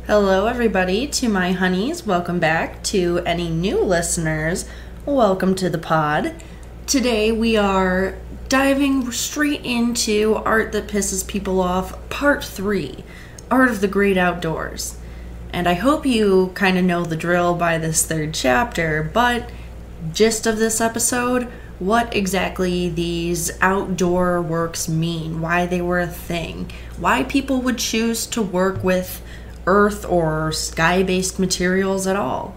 Hello, everybody, to my honeys. Welcome back. To any new listeners, welcome to the pod. Today we are diving straight into Art That Pisses People Off, Part 3, Art of the Great Outdoors. And I hope you kind of know the drill by this third chapter, but gist of this episode, what exactly these outdoor works mean, why they were a thing, why people would choose to work with earth or sky-based materials at all.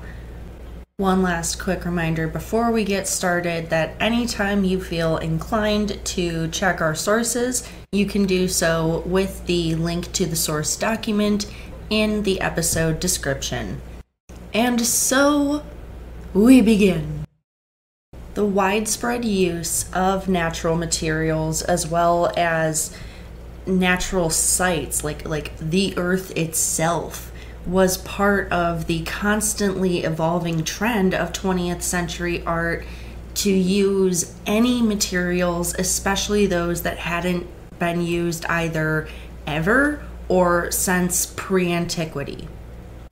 One last quick reminder before we get started that anytime you feel inclined to check our sources, you can do so with the link to the source document in the episode description. And so, we begin. The widespread use of natural materials as well as natural sites like the earth itself was part of the constantly evolving trend of 20th century art to use any materials, especially those that hadn't been used either ever or since pre-antiquity.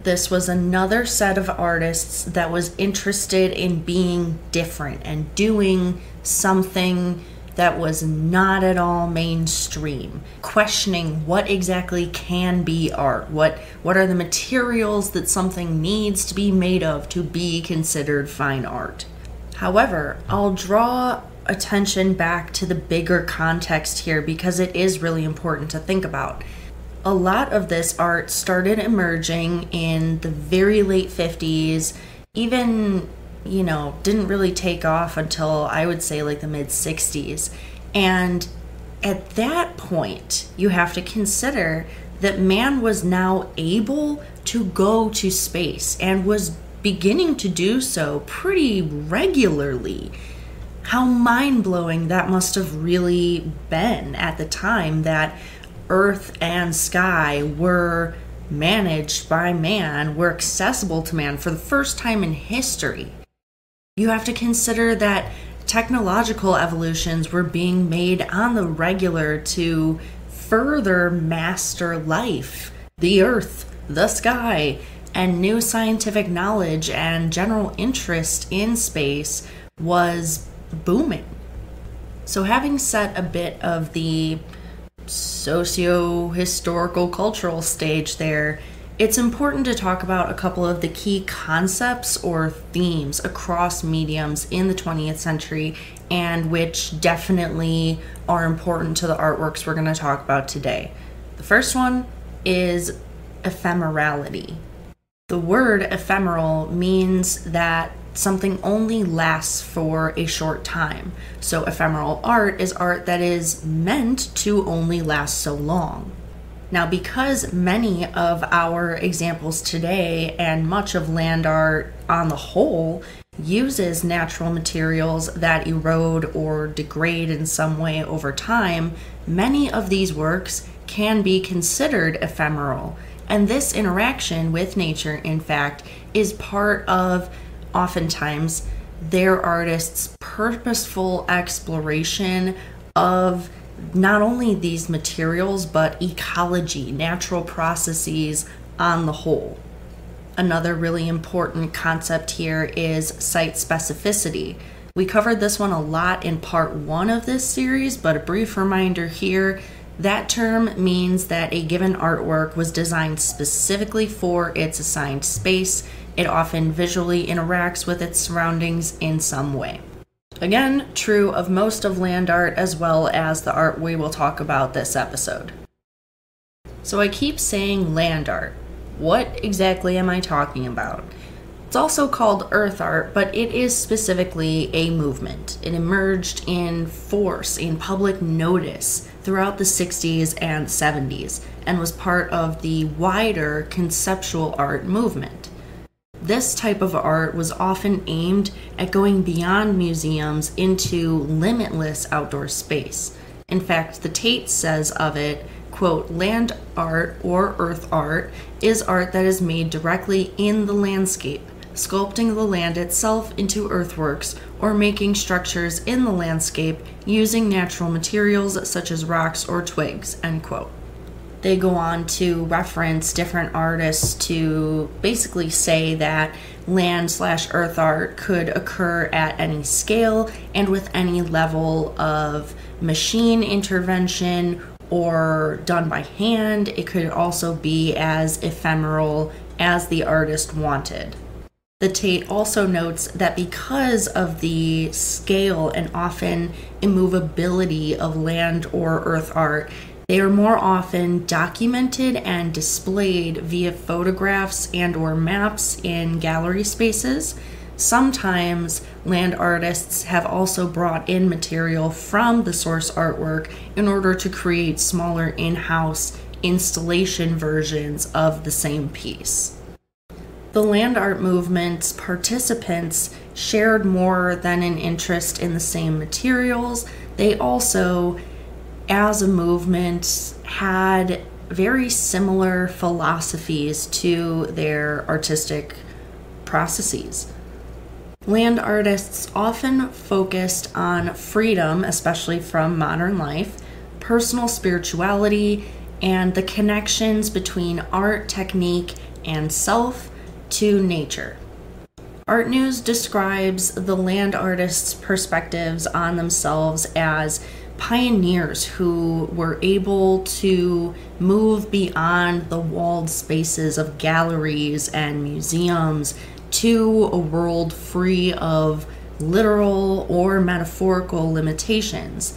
This was another set of artists that was interested in being different and doing something that was not at all mainstream, questioning what exactly can be art, what are the materials that something needs to be made of to be considered fine art. However, I'll draw attention back to the bigger context here because it is really important to think about. A lot of this art started emerging in the very late 50s, even didn't really take off until I would say like the mid 60s. And at that point, you have to consider that man was now able to go to space and was beginning to do so pretty regularly. How mind-blowing that must have really been at the time that Earth and sky were managed by man, were accessible to man for the first time in history. You have to consider that technological evolutions were being made on the regular to further master life, the earth, the sky, and new scientific knowledge and general interest in space was booming. So having set a bit of the socio-historical cultural stage there, it's important to talk about a couple of the key concepts or themes across mediums in the 20th century and which definitely are important to the artworks we're going to talk about today. The first one is ephemerality. The word ephemeral means that something only lasts for a short time. So ephemeral art is art that is meant to only last so long. Now, because many of our examples today and much of land art on the whole uses natural materials that erode or degrade in some way over time, many of these works can be considered ephemeral. And this interaction with nature, in fact, is part of, oftentimes, their artists' purposeful exploration of not only these materials, but ecology, natural processes on the whole. Another really important concept here is site specificity. We covered this one a lot in part 1 of this series, but a brief reminder here, that term means that a given artwork was designed specifically for its assigned space. It often visually interacts with its surroundings in some way. Again, true of most of land art as well as the art we will talk about this episode. So I keep saying land art. What exactly am I talking about? It's also called earth art, but it is specifically a movement. It emerged in force, in public notice throughout the 60s and 70s, and was part of the wider conceptual art movement. This type of art was often aimed at going beyond museums into limitless outdoor space. In fact, the Tate says of it, quote, "Land art or earth art is art that is made directly in the landscape, sculpting the land itself into earthworks or making structures in the landscape using natural materials such as rocks or twigs," end quote. They go on to reference different artists to basically say that land/earth art could occur at any scale and with any level of machine intervention or done by hand. It could also be as ephemeral as the artist wanted. The Tate also notes that because of the scale and often immovability of land or earth art, they are more often documented and displayed via photographs and or maps in gallery spaces. Sometimes land artists have also brought in material from the source artwork in order to create smaller in-house installation versions of the same piece. The land art movement's participants shared more than an interest in the same materials. They also, as a movement, had very similar philosophies to their artistic processes. Land artists often focused on freedom, especially from modern life, personal spirituality, and the connections between art, technique, and self to nature. Art News describes the land artists' perspectives on themselves as pioneers who were able to move beyond the walled spaces of galleries and museums to a world free of literal or metaphorical limitations.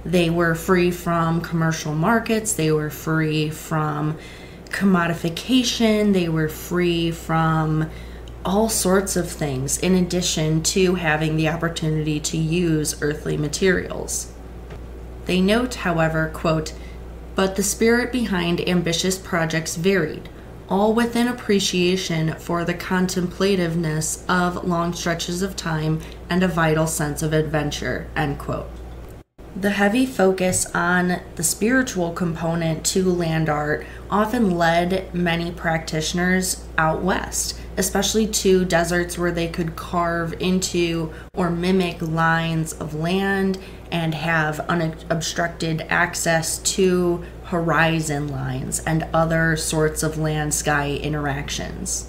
They were free from commercial markets, they were free from commodification, they were free from all sorts of things, in addition to having the opportunity to use earthly materials. They note, however, quote, "But the spirit behind ambitious projects varied, all with an appreciation for the contemplativeness of long stretches of time and a vital sense of adventure," end quote. The heavy focus on the spiritual component to land art often led many practitioners out west, especially to deserts where they could carve into or mimic lines of land and have unobstructed access to horizon lines and other sorts of land-sky interactions.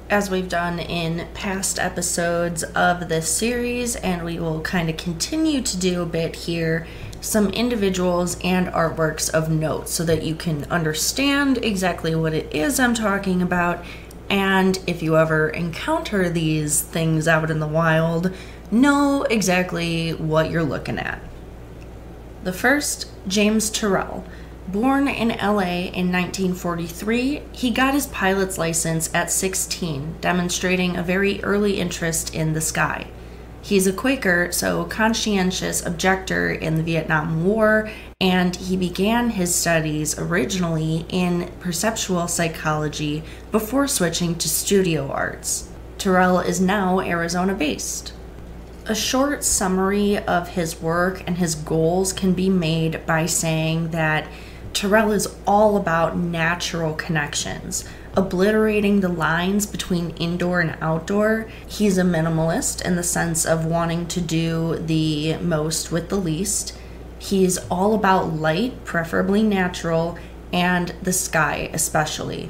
As we've done in past episodes of this series, and we will kind of continue to do a bit here, some individuals and artworks of note so that you can understand exactly what it is I'm talking about, and if you ever encounter these things out in the wild, know exactly what you're looking at. The first, James Turrell. Born in LA in 1943, he got his pilot's license at 16, demonstrating a very early interest in the sky. He's a Quaker, so conscientious objector in the Vietnam War, and he began his studies originally in perceptual psychology before switching to studio arts. Turrell is now Arizona-based. A short summary of his work and his goals can be made by saying that Turrell is all about natural connections, obliterating the lines between indoor and outdoor. He's a minimalist in the sense of wanting to do the most with the least. He's all about light, preferably natural, and the sky especially.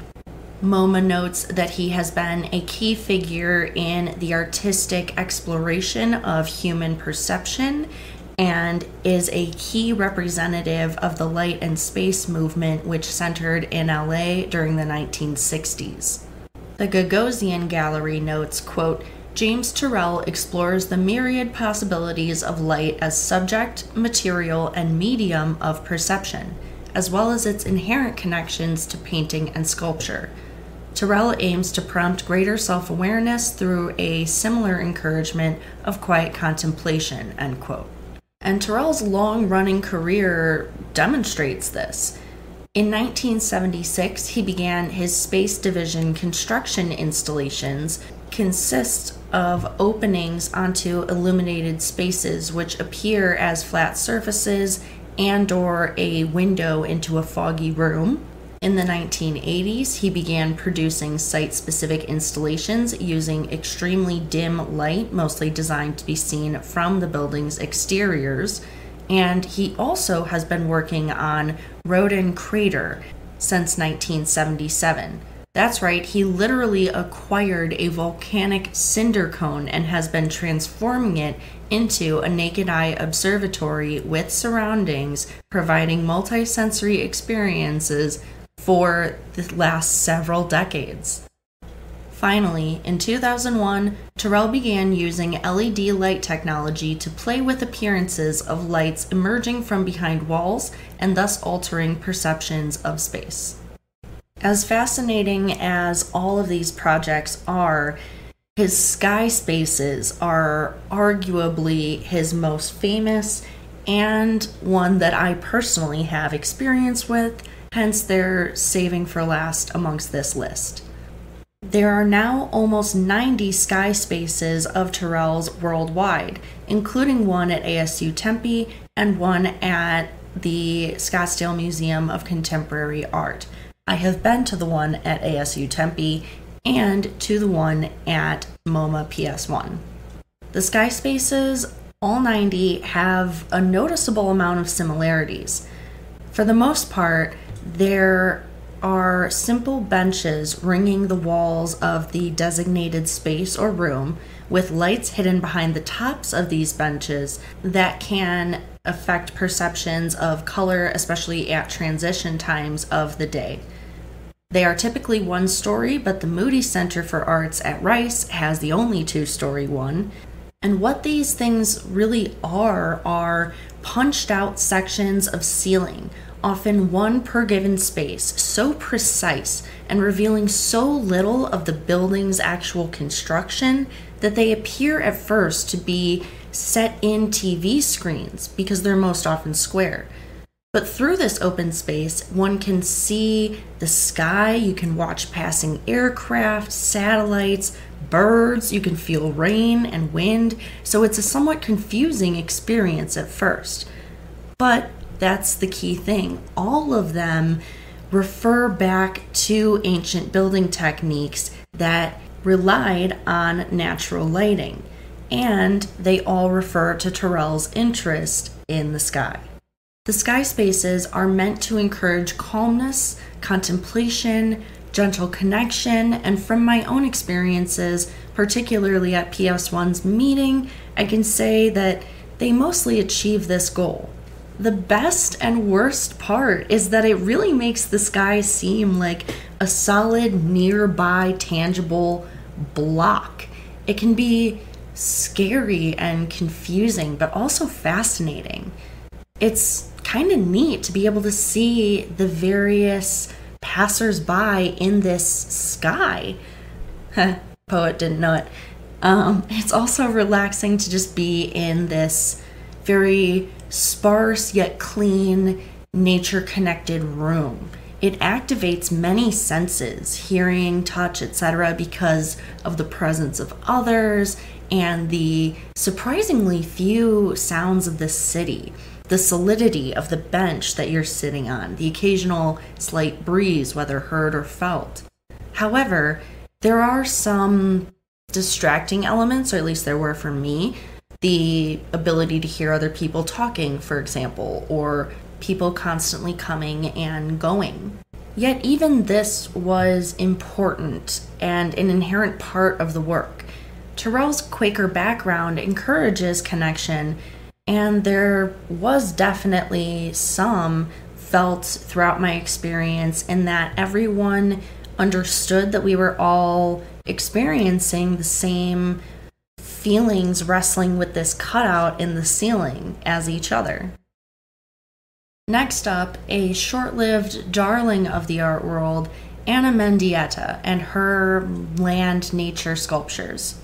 MoMA notes that he has been a key figure in the artistic exploration of human perception and is a key representative of the light and space movement which centered in LA during the 1960s. The Gagosian Gallery notes, quote, "James Turrell explores the myriad possibilities of light as subject, material, and medium of perception, as well as its inherent connections to painting and sculpture. Turrell aims to prompt greater self-awareness through a similar encouragement of quiet contemplation," end quote. And Turrell's long-running career demonstrates this. In 1976, he began his Space Division construction installations, consist of openings onto illuminated spaces which appear as flat surfaces and/or a window into a foggy room. In the 1980s, he began producing site-specific installations using extremely dim light, mostly designed to be seen from the building's exteriors. And he also has been working on Rodin Crater since 1977. That's right, he literally acquired a volcanic cinder cone and has been transforming it into a naked eye observatory with surroundings, providing multisensory experiences for the last several decades. Finally, in 2001, Terrell began using LED light technology to play with appearances of lights emerging from behind walls and thus altering perceptions of space. As fascinating as all of these projects are, his sky spaces are arguably his most famous and one that I personally have experience with, hence they're saving for last amongst this list. There are now almost 90 sky spaces of Terrell's worldwide, including one at ASU Tempe and one at the Scottsdale Museum of Contemporary Art. I have been to the one at ASU Tempe and to the one at MoMA PS1. The sky spaces, all 90, have a noticeable amount of similarities. For the most part, there are simple benches ringing the walls of the designated space or room, with lights hidden behind the tops of these benches that can affect perceptions of color, especially at transition times of the day. They are typically one story, but the Moody Center for Arts at Rice has the only two-story one. And what these things really are punched out sections of ceiling, often one per given space, so precise and revealing so little of the building's actual construction that they appear at first to be set in TV screens because they're most often square. But through this open space, one can see the sky, you can watch passing aircraft, satellites, birds, you can feel rain and wind, so it's a somewhat confusing experience at first. But that's the key thing. All of them refer back to ancient building techniques that relied on natural lighting, and they all refer to Terrell's interest in the sky. The sky spaces are meant to encourage calmness, contemplation, gentle connection, and from my own experiences, particularly at PS1's meeting, I can say that they mostly achieve this goal. The best and worst part is that it really makes the sky seem like a solid, nearby, tangible block. It can be scary and confusing, but also fascinating. It's kind of neat to be able to see the various passers-by in this sky. Poet didn't know it. It's also relaxing to just be in this very sparse yet clean, nature-connected room. It activates many senses, hearing, touch, etc., because of the presence of others and the surprisingly few sounds of the city. The solidity of the bench that you're sitting on, the occasional slight breeze, whether heard or felt. However, there are some distracting elements, or at least there were for me. The ability to hear other people talking, for example, or people constantly coming and going. Yet even this was important and an inherent part of the work. Terrell's Quaker background encourages connection, and there was definitely some felt throughout my experience in that everyone understood that we were all experiencing the same feelings wrestling with this cutout in the ceiling as each other. Next up, a short-lived darling of the art world, Ana Mendieta and her land nature sculptures.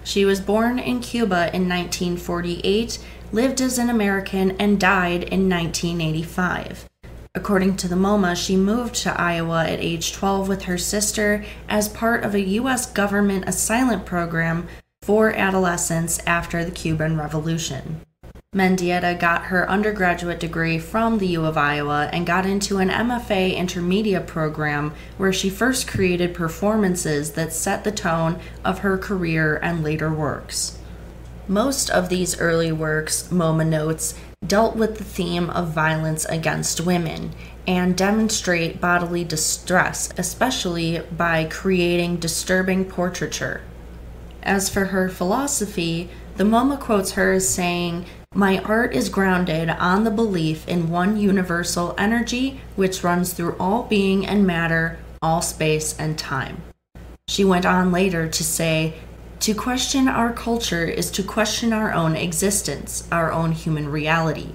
She was born in Cuba in 1948, lived as an American, and died in 1985. According to the MoMA, she moved to Iowa at age 12 with her sister as part of a U.S. government asylum program for adolescents after the Cuban Revolution. Mendieta got her undergraduate degree from the U of Iowa and got into an MFA intermediate program where she first created performances that set the tone of her career and later works. Most of these early works, MoMA notes, dealt with the theme of violence against women and demonstrate bodily distress, especially by creating disturbing portraiture. As for her philosophy, the MoMA quotes her as saying, "My art is grounded on the belief in one universal energy which runs through all being and matter, all space and time." She went on later to say, "To question our culture is to question our own existence, our own human reality.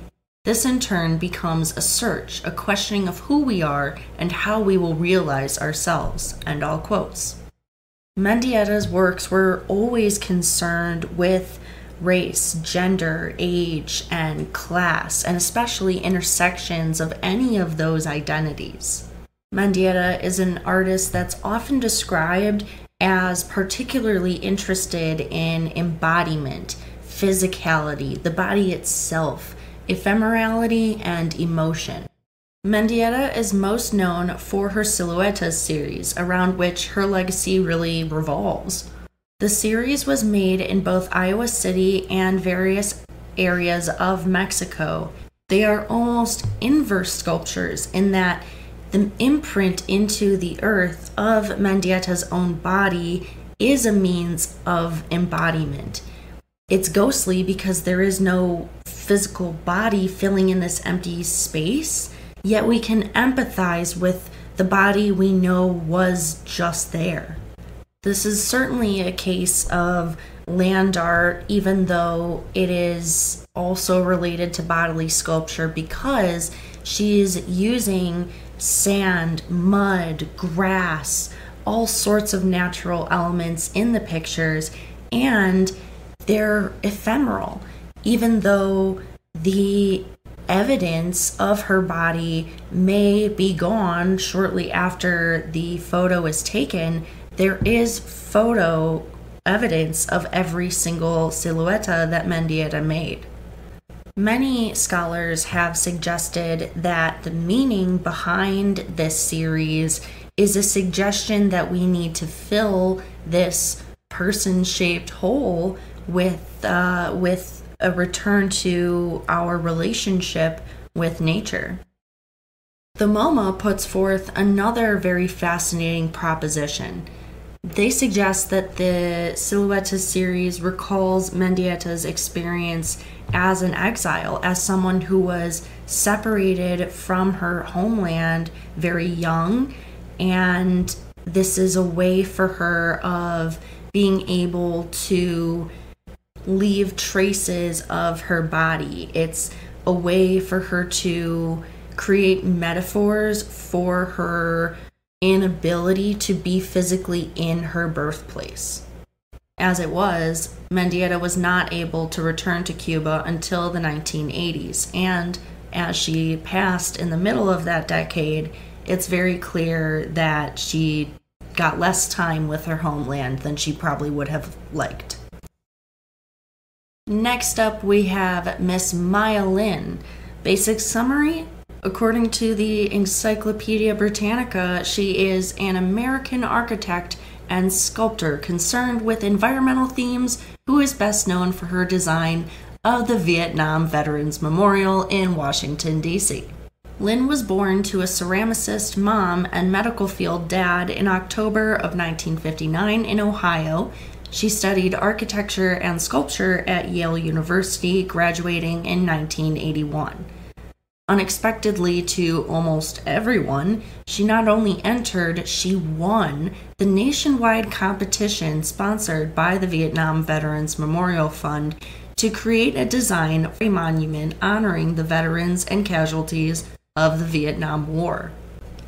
This in turn becomes a search, a questioning of who we are and how we will realize ourselves." End all quotes. Mendietta's works were always concerned with race, gender, age, and class, and especially intersections of any of those identities. Mendietta is an artist that's often described as particularly interested in embodiment, physicality, the body itself, ephemerality, and emotion. Mendietta is most known for her Silhouettes series, around which her legacy really revolves. The series was made in both Iowa City and various areas of Mexico. They are almost inverse sculptures in that the imprint into the earth of Mendietta's own body is a means of embodiment. It's ghostly because there is no physical body filling in this empty space, yet we can empathize with the body we know was just there. This is certainly a case of land art, even though it is also related to bodily sculpture because she's using sand, mud, grass, all sorts of natural elements in the pictures, and they're ephemeral. Even though the evidence of her body may be gone shortly after the photo is taken, there is photo evidence of every single silhouette that Mendietta made. Many scholars have suggested that the meaning behind this series is a suggestion that we need to fill this person-shaped hole with a return to our relationship with nature. The MoMA puts forth another very fascinating proposition. They suggest that the Silhouettes series recalls Mendietta's experience as an exile, as someone who was separated from her homeland very young, and this is a way for her of being able to leave traces of her body. It's a way for her to create metaphors for her inability to be physically in her birthplace. As it was, Mendietta was not able to return to Cuba until the 1980s, and as she passed in the middle of that decade, it's very clear that she got less time with her homeland than she probably would have liked. Next up, we have Miss Maya Lin. Basic summary: according to the Encyclopedia Britannica, she is an American architect and sculptor concerned with environmental themes who is best known for her design of the Vietnam Veterans Memorial in Washington, D.C. Lin was born to a ceramicist mom and medical field dad in October of 1959 in Ohio. She studied architecture and sculpture at Yale University, graduating in 1981. Unexpectedly to almost everyone, she not only entered, she won the nationwide competition sponsored by the Vietnam Veterans Memorial Fund to create a design of a monument honoring the veterans and casualties of the Vietnam War.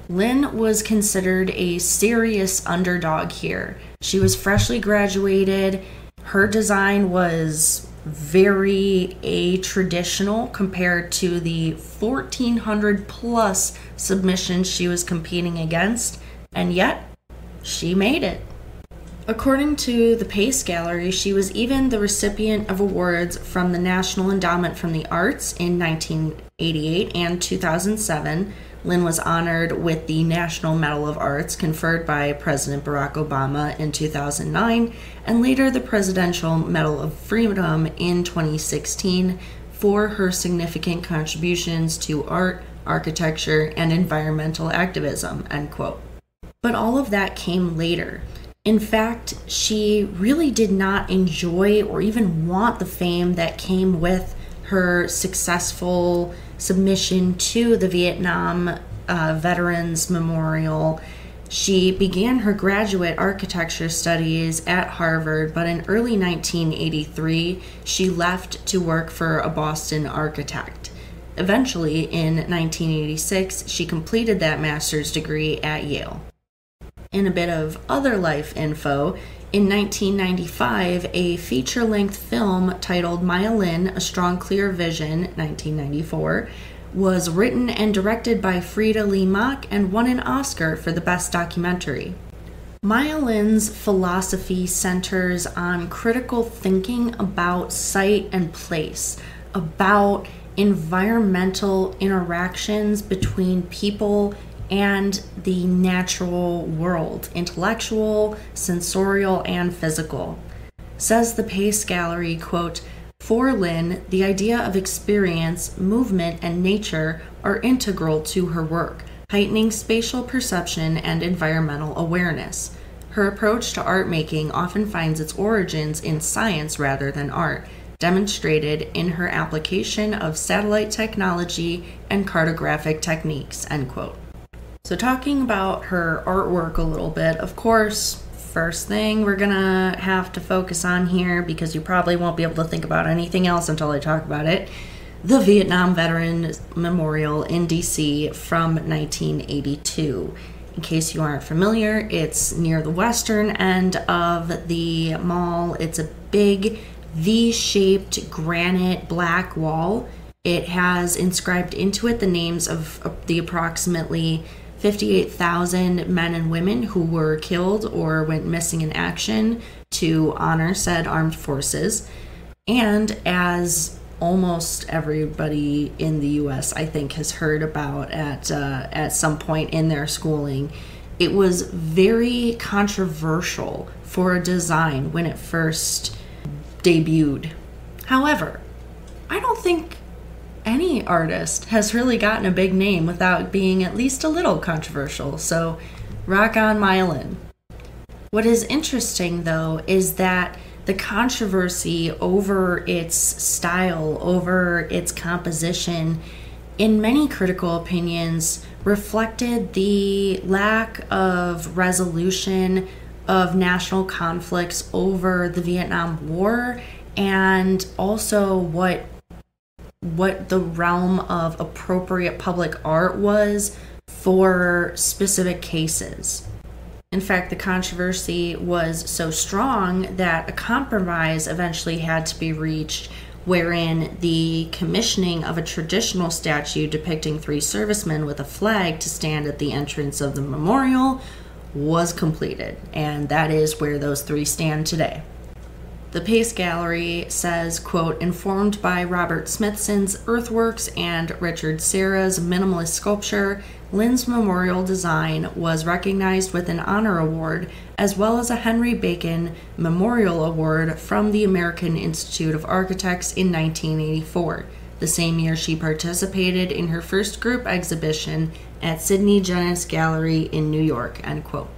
Lin was considered a serious underdog here. She was freshly graduated. Her design was very a-traditional compared to the 1,400 plus submissions she was competing against, and yet she made it. According to the Pace Gallery, she was even the recipient of awards from the National Endowment for the Arts in 1988 and 2007. Lin was honored with the National Medal of Arts conferred by President Barack Obama in 2009, and later the Presidential Medal of Freedom in 2016 for her significant contributions to art, architecture, and environmental activism, end quote. But all of that came later. In fact, she really did not enjoy or even want the fame that came with her successful submission to the Vietnam Veterans Memorial. She began her graduate architecture studies at Harvard, but in early 1983, she left to work for a Boston architect. Eventually, in 1986, she completed that master's degree at Yale. In a bit of other life info, in 1995, a feature-length film titled Maya Lin, A Strong Clear Vision, 1994, was written and directed by Frida Lee Mock and won an Oscar for the Best Documentary. Maya Lin's philosophy centers on critical thinking about site and place, about environmental interactions between people and the natural world, intellectual, sensorial, and physical. Says the Pace Gallery, quote, "For Lin, the idea of experience, movement, and nature are integral to her work, heightening spatial perception and environmental awareness. Her approach to art making often finds its origins in science rather than art, demonstrated in her application of satellite technology and cartographic techniques," end quote. So talking about her artwork a little bit, of course, first thing we're gonna have to focus on here, because you probably won't be able to think about anything else until I talk about it, the Vietnam Veterans Memorial in DC from 1982. In case you aren't familiar, it's near the western end of the mall. It's a big V-shaped granite black wall. It has inscribed into it the names of the approximately 58,000 men and women who were killed or went missing in action to honor said armed forces. And as almost everybody in the U.S., I think, has heard about at some point in their schooling, it was very controversial for a design when it first debuted. However, I don't think any artist has really gotten a big name without being at least a little controversial, so rock on, Maya Lin. What is interesting, though, is that the controversy over its style, over its composition, in many critical opinions, reflected the lack of resolution of national conflicts over the Vietnam War, and also what the realm of appropriate public art was for specific cases. In fact, the controversy was so strong that a compromise eventually had to be reached, wherein the commissioning of a traditional statue depicting 3 servicemen with a flag to stand at the entrance of the memorial was completed, and that is where those 3 stand today. The Pace Gallery says, quote, "Informed by Robert Smithson's earthworks and Richard Serra's minimalist sculpture, Lin's memorial design was recognized with an honor award as well as a Henry Bacon Memorial Award from the American Institute of Architects in 1984, the same year she participated in her first group exhibition at Sidney Genis Gallery in New York," end quote.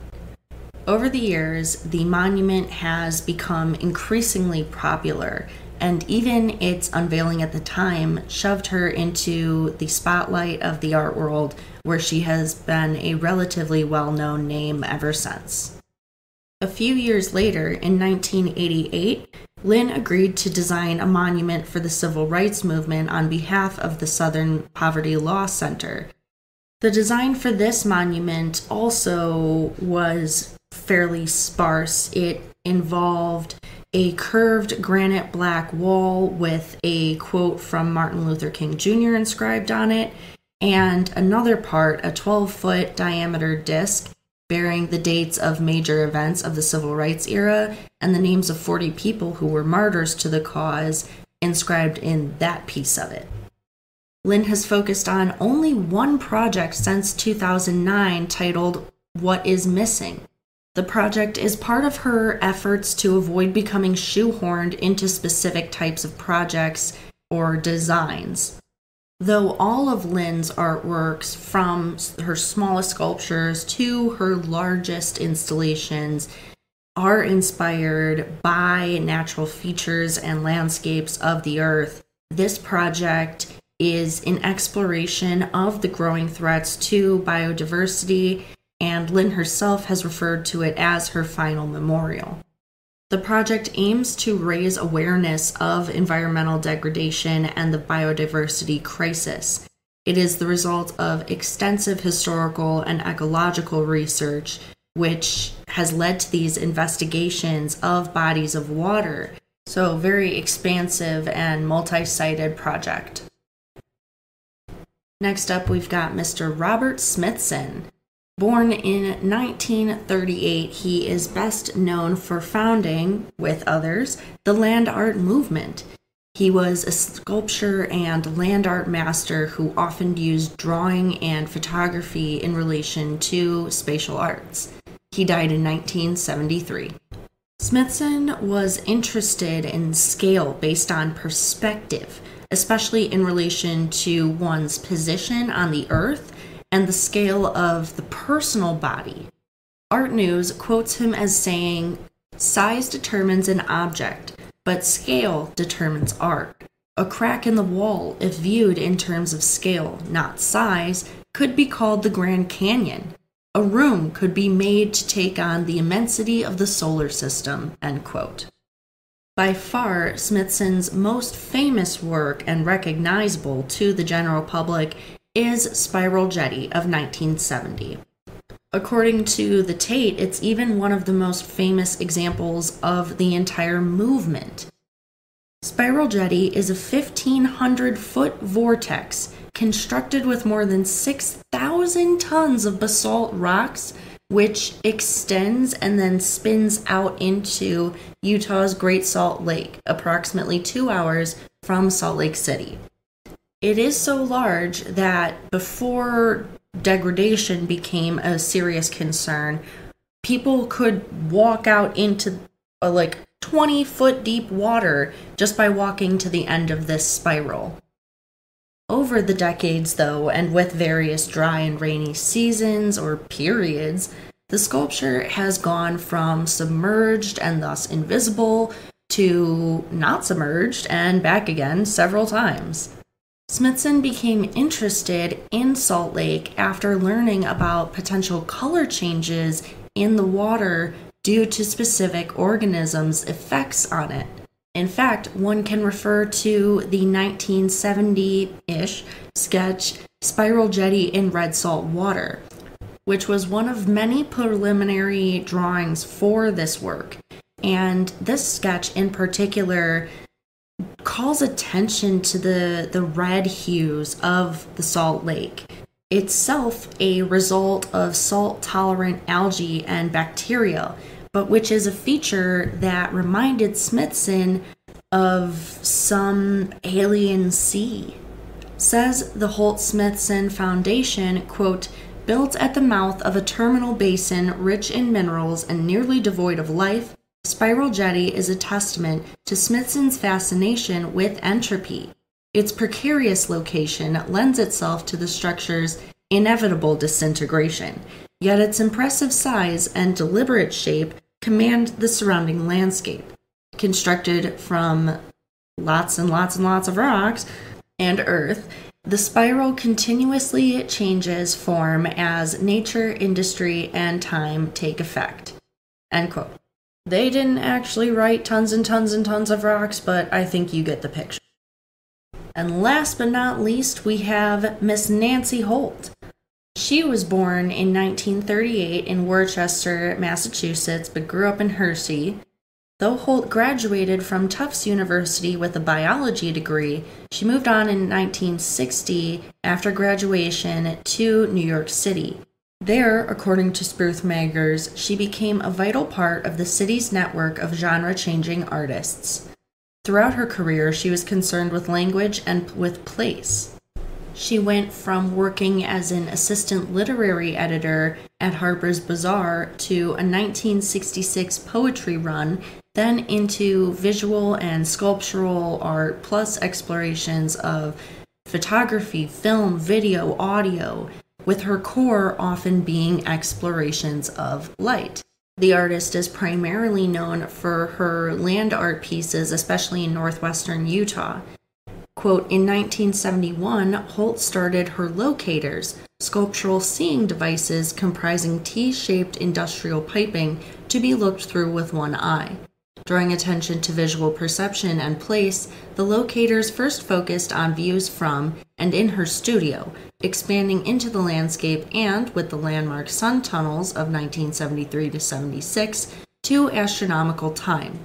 Over the years, the monument has become increasingly popular, and even its unveiling at the time shoved her into the spotlight of the art world, where she has been a relatively well-known name ever since. A few years later, in 1988, Lin agreed to design a monument for the civil rights movement on behalf of the Southern Poverty Law Center. The design for this monument also was fairly sparse. It involved a curved granite black wall with a quote from Martin Luther King Jr. inscribed on it, and another part, a 12-foot diameter disc bearing the dates of major events of the civil rights era and the names of 40 people who were martyrs to the cause inscribed in that piece of it. Lin has focused on only one project since 2009 titled "What is Missing?" The project is part of her efforts to avoid becoming shoehorned into specific types of projects or designs. Though all of Lynn's artworks, from her smallest sculptures to her largest installations, are inspired by natural features and landscapes of the earth, this project is an exploration of the growing threats to biodiversity, and Lynn herself has referred to it as her final memorial. The project aims to raise awareness of environmental degradation and the biodiversity crisis. It is the result of extensive historical and ecological research, which has led to these investigations of bodies of water. So, very expansive and multi-sided project. Next up, we've got Mr. Robert Smithson. Born in 1938, he is best known for founding, with others, the land art movement. He was a sculptor and land art master who often used drawing and photography in relation to spatial arts. He died in 1973. Smithson was interested in scale based on perspective, especially in relation to one's position on the earth and the scale of the personal body. Art News quotes him as saying, "Size determines an object, but scale determines art. A crack in the wall, if viewed in terms of scale, not size, could be called the Grand Canyon. A room could be made to take on the immensity of the solar system," end quote. By far, Smithson's most famous work and recognizable to the general public is Spiral Jetty of 1970. According to the Tate, it's even one of the most famous examples of the entire movement. Spiral Jetty is a 1,500-foot vortex constructed with more than 6,000 tons of basalt rocks, which extends and then spins out into Utah's Great Salt Lake, approximately 2 hours from Salt Lake City. It is so large that before degradation became a serious concern, people could walk out into 20-foot deep water just by walking to the end of this spiral. Over the decades, though, and with various dry and rainy seasons or periods, the sculpture has gone from submerged and thus invisible to not submerged and back again several times. Smithson became interested in Salt Lake after learning about potential color changes in the water due to specific organisms' effects on it. In fact, one can refer to the 1970-ish sketch Spiral Jetty in Red Salt Water, which was one of many preliminary drawings for this work. And this sketch in particular calls attention to the red hues of the Salt Lake, itself a result of salt-tolerant algae and bacteria, but which is a feature that reminded Smithson of some alien sea. Says the Holt-Smithson Foundation, quote, "Built at the mouth of a terminal basin rich in minerals and nearly devoid of life, Spiral Jetty is a testament to Smithson's fascination with entropy. Its precarious location lends itself to the structure's inevitable disintegration, yet its impressive size and deliberate shape command the surrounding landscape. Constructed from lots and lots and lots of rocks and earth, the spiral continuously changes form as nature, industry, and time take effect." End quote. They didn't actually write tons and tons and tons of rocks, but I think you get the picture. And last but not least, we have Miss Nancy Holt. She was born in 1938 in Worcester, Massachusetts, but grew up in Hershey. Though Holt graduated from Tufts University with a biology degree, she moved on in 1960 after graduation to New York City. There, according to Spruce Magers, she became a vital part of the city's network of genre-changing artists. Throughout her career, she was concerned with language and with place. She went from working as an assistant literary editor at Harper's Bazaar to a 1966 poetry run then into visual and sculptural art, plus explorations of photography, film, video, audio, with her core often being explorations of light. The artist is primarily known for her land art pieces, especially in northwestern Utah. Quote, in 1971, Holt started her locators, sculptural seeing devices comprising T-shaped industrial piping to be looked through with one eye. Drawing attention to visual perception and place, the locators first focused on views from and in her studio, expanding into the landscape and, with the landmark sun tunnels of 1973 to 76, to astronomical time.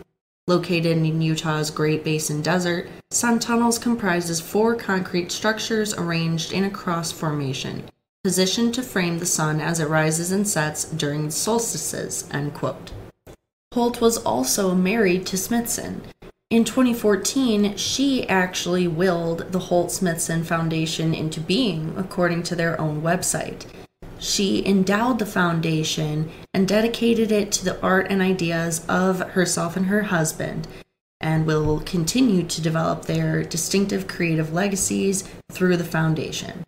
Located in Utah's Great Basin Desert, sun tunnels comprises 4 concrete structures arranged in a cross formation, positioned to frame the sun as it rises and sets during solstices, end quote. Holt was also married to Smithson. In 2014, she actually willed the Holt-Smithson Foundation into being, according to their own website. She endowed the foundation and dedicated it to the art and ideas of herself and her husband, and will continue to develop their distinctive creative legacies through the foundation.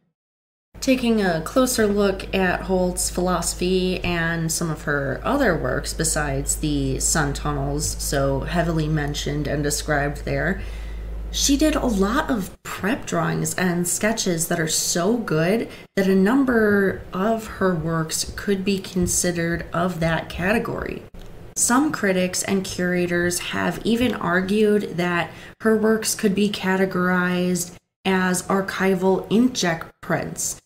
Taking a closer look at Holt's philosophy and some of her other works besides the sun tunnels, so heavily mentioned and described there, she did a lot of prep drawings and sketches that are so good that a number of her works could be considered of that category. Some critics and curators have even argued that her works could be categorized as archival inkjet prints,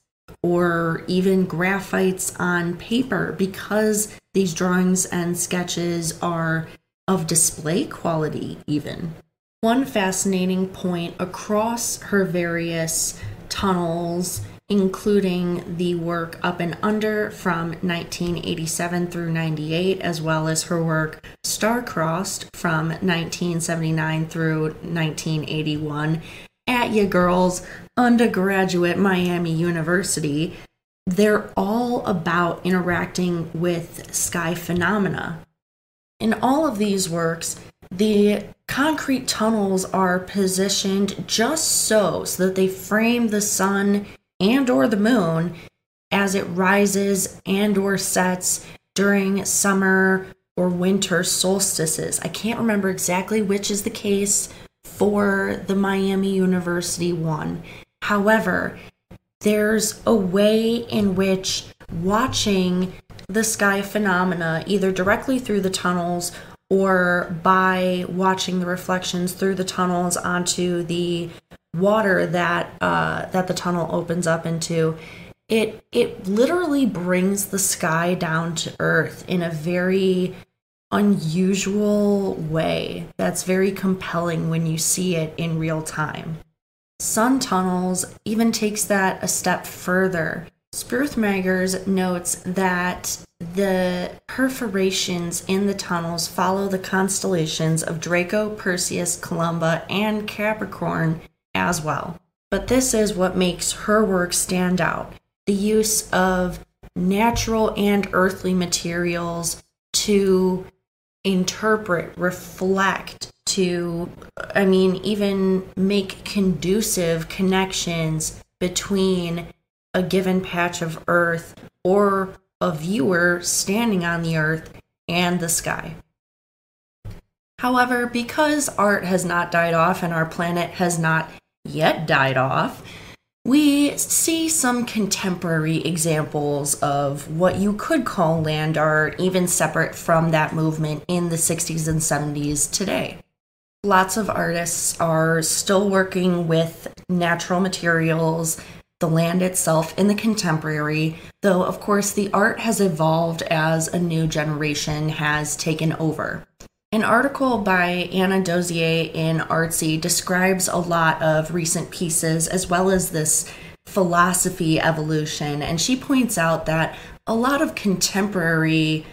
or even graphites on paper, because these drawings and sketches are of display quality even. One fascinating point across her various tunnels, including the work Up and Under from 1987 through 98, as well as her work Star-Crossed from 1979 through 1981, at ya girls, undergraduate Miami University, they're all about interacting with sky phenomena. In all of these works, the concrete tunnels are positioned just so that they frame the sun and or the moon as it rises and or sets during summer or winter solstices. I can't remember exactly which is the case for the Miami University one. However, there's a way in which watching the sky phenomena, either directly through the tunnels or by watching the reflections through the tunnels onto the water that the tunnel opens up into, it literally brings the sky down to earth in a very unusual way that's very compelling when you see it in real time. Sun tunnels even takes that a step further. Spruthmagers notes that the perforations in the tunnels follow the constellations of Draco, Perseus, Columba, and Capricorn as well. But this is what makes her work stand out: the use of natural and earthly materials to interpret, reflect, to, even make conducive connections between a given patch of earth or a viewer standing on the earth and the sky. However, because art has not died off and our planet has not yet died off, we see some contemporary examples of what you could call land art, even separate from that movement in the 60s and 70s today. Lots of artists are still working with natural materials, the land itself in the contemporary, though of course the art has evolved as a new generation has taken over. An article by Anna Dozier in Artsy describes a lot of recent pieces as well as this philosophy evolution, and she points out that a lot of contemporary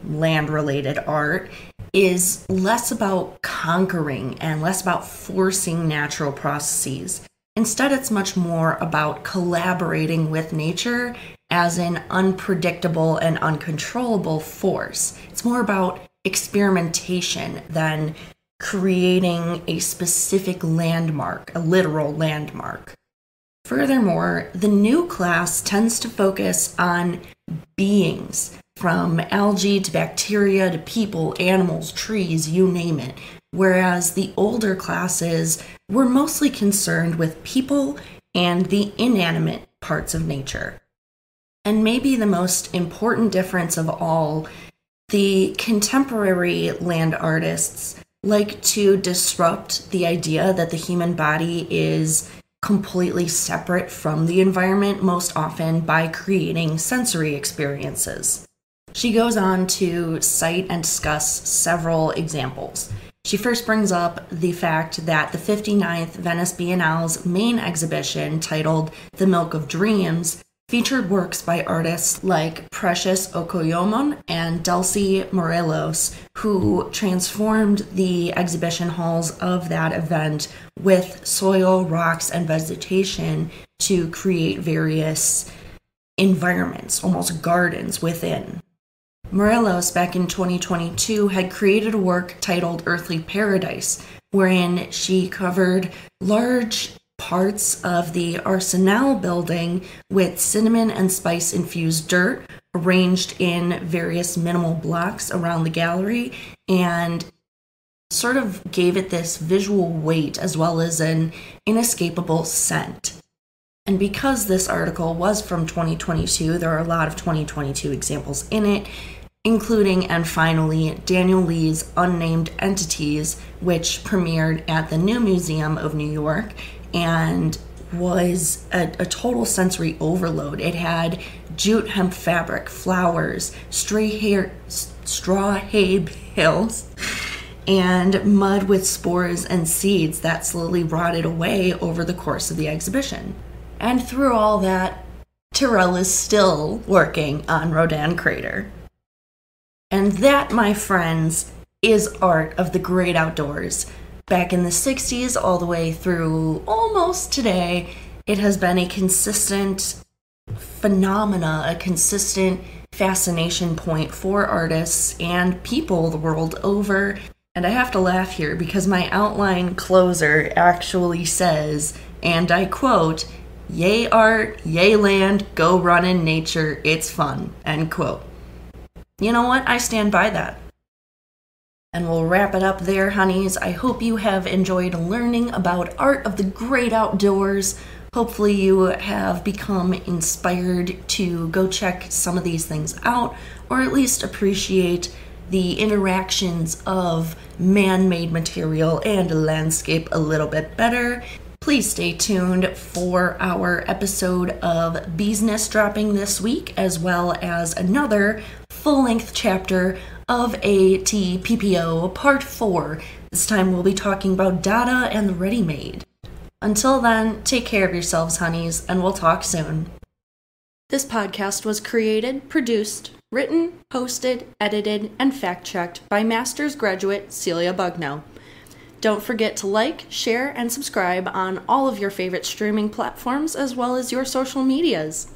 land-related art is less about conquering and less about forcing natural processes. Instead, it's much more about collaborating with nature as an unpredictable and uncontrollable force. It's more about experimentation than creating a specific landmark, a literal landmark. Furthermore, the new class tends to focus on beings, from algae to bacteria to people, animals, trees, you name it, whereas the older classes were mostly concerned with people and the inanimate parts of nature. And maybe the most important difference of all, the contemporary land artists like to disrupt the idea that the human body is completely separate from the environment, most often by creating sensory experiences. She goes on to cite and discuss several examples. She first brings up the fact that the 59th Venice Biennale's main exhibition, titled The Milk of Dreams, featured works by artists like Precious Okoyomon and Delcy Morelos, who transformed the exhibition halls of that event with soil, rocks, and vegetation to create various environments, almost gardens within. Morelos, back in 2022, had created a work titled Earthly Paradise, wherein she covered large parts of the Arsenal building with cinnamon and spice-infused dirt arranged in various minimal blocks around the gallery, and sort of gave it this visual weight as well as an inescapable scent. And because this article was from 2022, there are a lot of 2022 examples in it, including, and finally, Daniel Lee's Unnamed Entities, which premiered at the New Museum of New York and was a total sensory overload. It had jute hemp fabric, flowers, straw hay bales, and mud with spores and seeds that slowly rotted away over the course of the exhibition. And through all that, Tyrell is still working on Rodin Crater. And that, my friends, is art of the great outdoors. Back in the 60s all the way through almost today, it has been a consistent phenomena, a consistent fascination point for artists and people the world over. And I have to laugh here because my outline closer actually says, and I quote, "Yay art, yay land, go run in nature, it's fun," end quote. You know what? I stand by that. And we'll wrap it up there, honeys. I hope you have enjoyed learning about art of the great outdoors. Hopefully you have become inspired to go check some of these things out, or at least appreciate the interactions of man-made material and landscape a little bit better. Please stay tuned for our episode of Bee's Nest dropping this week, as well as another full-length chapter of ATPPO Part 4. This time we'll be talking about Dada and the ready-made. Until then, take care of yourselves, honeys, and we'll talk soon. This podcast was created, produced, written, hosted, edited, and fact-checked by Master's graduate Celia Bugno. Don't forget to like, share, and subscribe on all of your favorite streaming platforms as well as your social medias.